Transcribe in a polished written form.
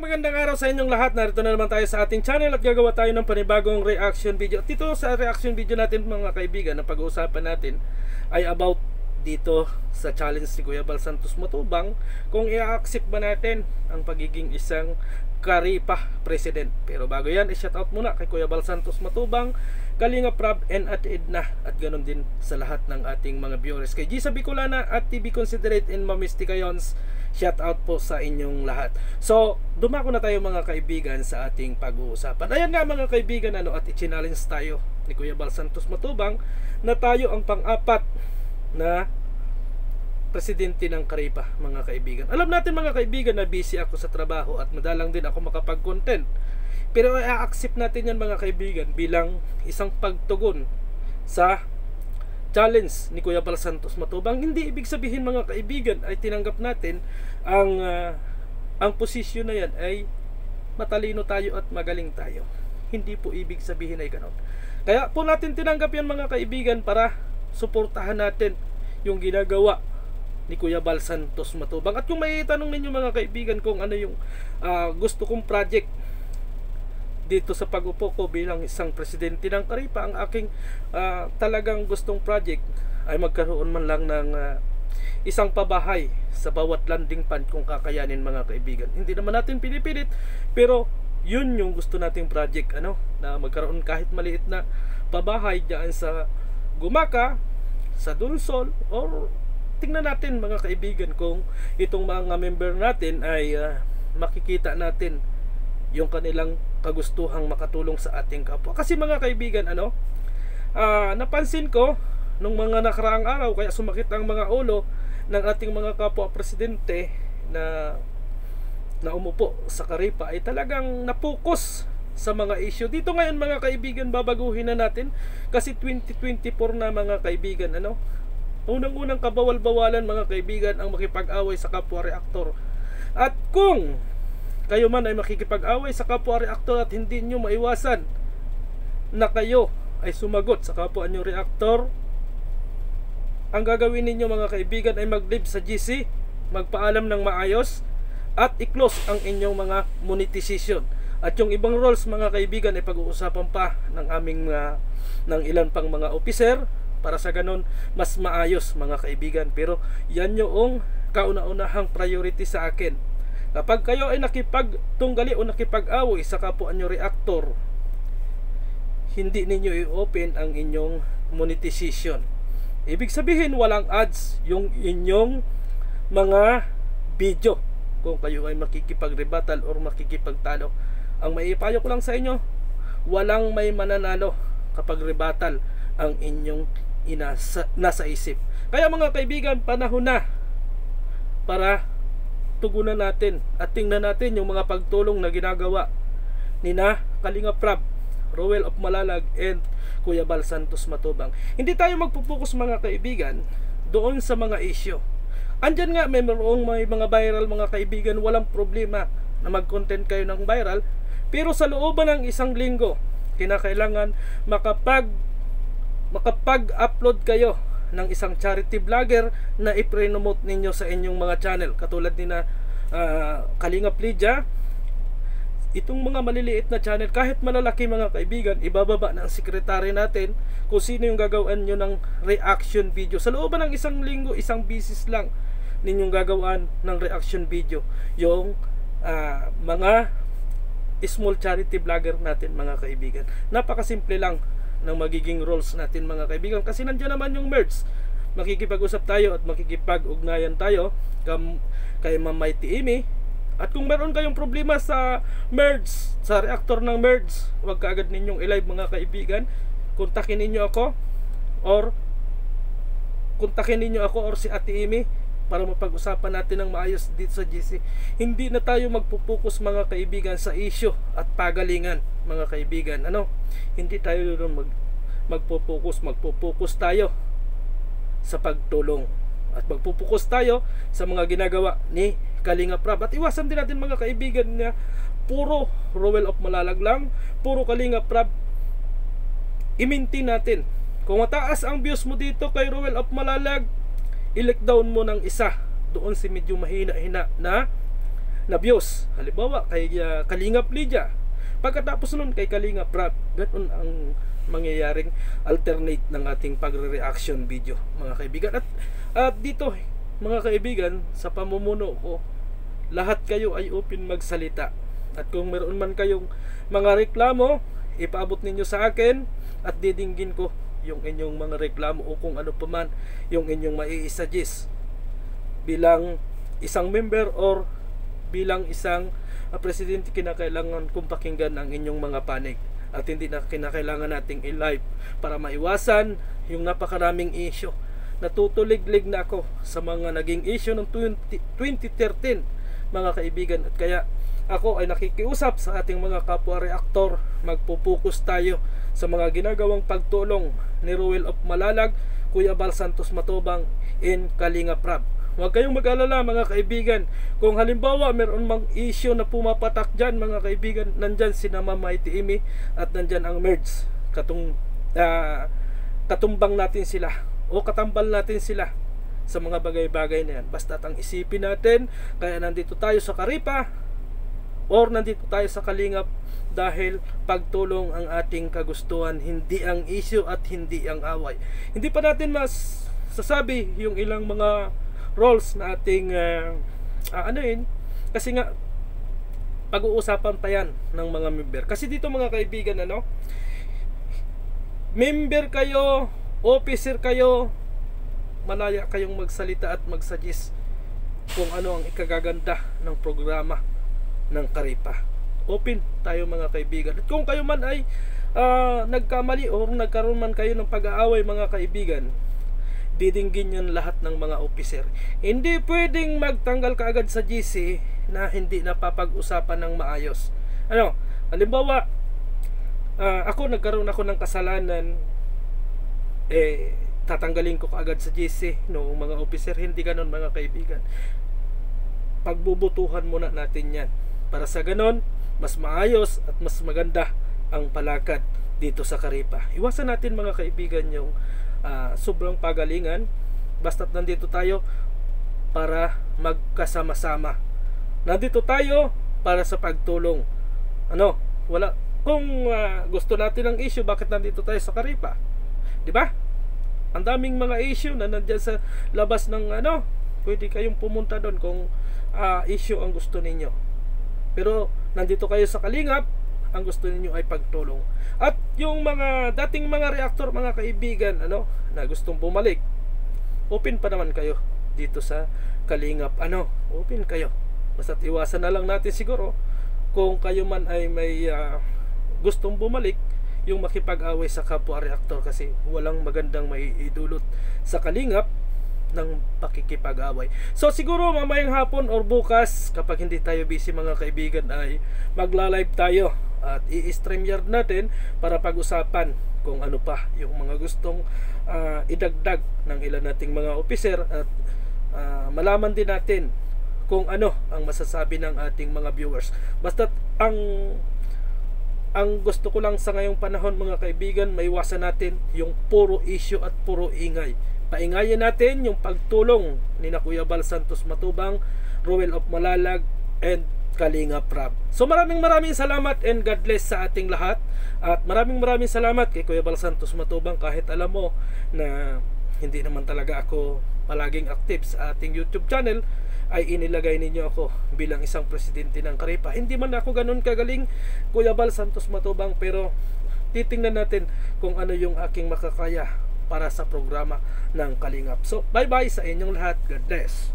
Magandang araw sa inyong lahat. Narito na naman tayo sa ating channel at gagawa tayo ng panibagong reaction video. At dito sa reaction video natin mga kaibigan, na pag-uusapan natin ay about dito sa challenge ni Kuya Bal Santos Matubang, kung i-accept ba natin ang pagiging isang Karipa President. Pero bago yan, i-shoutout muna kay Kuya Bal Santos Matubang, Kalinga Prab and Ate Edna, at ganoon din sa lahat ng ating mga viewers. Kay Gisa Bicolana at TV Considerate and Mamistika Yons, shoutout po sa inyong lahat. So, dumako na tayo mga kaibigan sa ating pag-uusapan. Ayan nga mga kaibigan, at i-challenge tayo ni Kuya Bal Santos Matubang na tayo ang pang-apat na presidente ng Karipa mga kaibigan. Alam natin mga kaibigan na busy ako sa trabaho at madalang din ako makapag-content. Pero i-accept natin yan mga kaibigan bilang isang pagtugon sa challenge ni Kuya Bal Santos Matubang. Hindi ibig sabihin mga kaibigan ay tinanggap natin ang posisyon na yan ay matalino tayo at magaling tayo. Hindi po ibig sabihin ay ganon. Kaya po natin tinanggap yan mga kaibigan para suportahan natin yung ginagawa ni Kuya Bal Santos Matubang. At kung may tanong ninyo mga kaibigan kung ano yung gusto kong project dito sa pag-upo ko bilang isang presidente ng Karipa, ang aking talagang gustong project ay magkaroon man lang ng isang pabahay sa bawat landing pad kung kakayanin mga kaibigan. Hindi naman natin pinipilit, pero yun yung gusto nating project, na magkaroon kahit maliit na pabahay diyan sa Gumaka, sa Dunsol, or tingnan natin mga kaibigan kung itong mga member natin ay makikita natin yung kanilang kagustuhang makatulong sa ating kapwa. Kasi mga kaibigan, napansin ko nung mga nakaraang araw, kaya sumakit ang mga ulo ng ating mga kapwa presidente na umupo sa Karipa, ay talagang napokus sa mga issue. Dito ngayon mga kaibigan, babaguhin na natin kasi 2024 na mga kaibigan. Unang-unang kabawal-bawalan mga kaibigan ang makipag-away sa kapwa reaktor. At kung kayo man ay makikipag-away sa kapwa reaktor at hindi nyo maiwasan na kayo ay sumagot sa kapwa nyo reaktor, ang gagawin ninyo mga kaibigan ay mag-live sa GC, magpaalam ng maayos, at i-close ang inyong mga monetization. At yung ibang roles mga kaibigan ay pag-uusapan pa ng aming ng ilan pang mga officer, para sa ganon mas maayos mga kaibigan. Pero yan yung kauna-unahang priority sa akin. Kapag kayo ay nakipagtunggali o nakipag-away sa kapwa nyo reactor, hindi ninyo i-open ang inyong monetization. Ibig sabihin walang ads yung inyong mga video kung kayo ay makikipag-rebuttal or makikipagtalo. Ang maipayo ko lang sa inyo, walang may mananalo kapag rebuttal ang inyong nasa isip. Kaya mga kaibigan, panahon na para tugunan natin at tingnan natin yung mga pagtulong na ginagawa ni Kalinga Prab, Roel of Malalag, and Kuya Bal Santos Matubang. Hindi tayo magpupokus mga kaibigan doon sa mga issue. Andyan nga may mga viral mga kaibigan, walang problema na mag-content kayo ng viral, pero sa looban ng isang linggo kinakailangan makapag-upload kayo ng isang charity vlogger na i-promote ninyo sa inyong mga channel, katulad ni Kalinga Plidya. Itong mga maliliit na channel, kahit malalaki mga kaibigan, ibababa ng sekretary natin kung sino yung gagawin nyo ng reaction video. Sa looban ng isang linggo, isang bisis lang ninyong gagawin ng reaction video yung mga small charity vlogger natin mga kaibigan. Napakasimple lang ng magiging roles natin mga kaibigan, kasi nandiyan naman yung merge. Makikipag-usap tayo at makikipag-ugnayan tayo kay Ma'am Mighty Amy. At kung meron kayong problema sa merge, sa reactor ng merge, huwag kaagad ninyong i-live mga kaibigan. Kontakin ninyo ako or si Ate Amy para mapag-usapan natin ng maayos dito sa GC. Hindi na tayo magpupokus mga kaibigan sa issue at pagalingan mga kaibigan. Hindi tayo doon magpupokus tayo sa pagtulong at magpupokus tayo sa mga ginagawa ni Kalinga Prab. At iwasan din natin mga kaibigan na puro Roel of Malalag lang, puro Kalinga Prab. I-maintain natin. Kung mataas ang views mo dito kay Roel of Malalag, i-lockdown mo ng isa doon si medyo mahina-hina na na views. Halimbawa kay Kalingap Lydia, pagkatapos nun kay Kalingap Rab. Ganun ang mangyayaring alternate ng ating pagre-reaction video, mga kaibigan. At dito mga kaibigan, sa pamumuno ko, lahat kayo ay open magsalita. At kung meron man kayong mga reklamo, ipaabot ninyo sa akin at didinggin ko yung inyong mga reklamo o kung ano pa man yung inyong mai-suggest bilang isang member or bilang isang presidente. Kinakailangan kong pakinggan ang inyong mga panig at hindi na kinakailangan nating i-live para maiwasan yung napakaraming issue. Natutuliglig na ako sa mga naging issue ng 2013, mga kaibigan, at kaya ako ay nakikiusap sa ating mga kapwa reaktor. Magpupukus tayo sa mga ginagawang pagtulong ni Ruel of Malalag, Kuya Bal Santos Matubang, in Kalingap Rab. Huwag kayong mag-alala mga kaibigan, kung halimbawa meron mang issue na pumapatak dyan mga kaibigan, nandyan si Ma'am Mighty Amy at nandyan ang Merge. Katumbang natin sila o katambal natin sila sa mga bagay-bagay na yan. Basta ang isipin natin, kaya nandito tayo sa Karipa or nandito tayo sa Kalingap dahil pagtulong ang ating kagustuhan, hindi ang issue at hindi ang away. Hindi pa natin mas sasabi yung ilang mga roles na ating kasi nga pag-uusapan pa yan ng mga member. Kasi dito mga kaibigan, member kayo, officer kayo, malaya kayong magsalita at magsuggest kung ano ang ikagaganda ng programa ng Karipa. Open tayo mga kaibigan. At kung kayo man ay nagkamali o nagkaroon man kayo ng pag-aaway mga kaibigan, didinggin yan lahat ng mga officer. Hindi pwedeng magtanggal ka agad sa GC na hindi napapag-usapan ng maayos. Halimbawa, nagkaroon ako ng kasalanan, tatanggalin ko agad sa GC no mga officer. Hindi ganon mga kaibigan. Pagbubutuhan muna natin yan para sa ganon mas maayos at mas maganda ang palakad dito sa Karipa. Iwasan natin mga kaibigan yung sobrang pagalingan. Basta't nandito tayo para magkasama-sama. Nandito tayo para sa pagtulong. Wala kung gusto natin ng issue, bakit nandito tayo sa Karipa? 'Di ba? Ang daming mga issue na nandiyan sa labas ng pwede kayong pumunta doon kung issue ang gusto ninyo. Pero nandito kayo sa Kalingap, ang gusto ninyo ay pagtulong. At yung mga dating mga reaktor mga kaibigan na gustong bumalik, open pa naman kayo dito sa Kalingap. Open kayo. Basta iwasan na lang natin siguro kung kayo man ay may gustong bumalik, yung makipag-away sa kapwa reaktor, kasi walang magandang maiidulot sa Kalingap ng pakikipag-away. So siguro mamayang hapon or bukas, kapag hindi tayo busy mga kaibigan, ay magla-live tayo at i-StreamYard natin para pag-usapan kung ano pa yung mga gustong idagdag ng ilan nating mga officer, at malaman din natin kung ano ang masasabi ng ating mga viewers. Basta ang gusto ko lang sa ngayong panahon mga kaibigan, maiwasan natin yung puro issue at puro ingay. Paingayin natin yung pagtulong ni Kuya Bal Santos Matubang, Ruel of Malalag, and Kalingap Rab. So maraming salamat and God bless sa ating lahat. At maraming salamat kay Kuya Bal Santos Matubang, kahit alam mo na hindi naman talaga ako palaging active sa ating YouTube channel, ay inilagay ninyo ako bilang isang presidente ng Karipa. Hindi man ako ganun kagaling, Kuya Bal Santos Matubang, pero titingnan natin kung ano yung aking makakaya para sa programa ng Kalingap. So bye bye sa inyong lahat. God bless.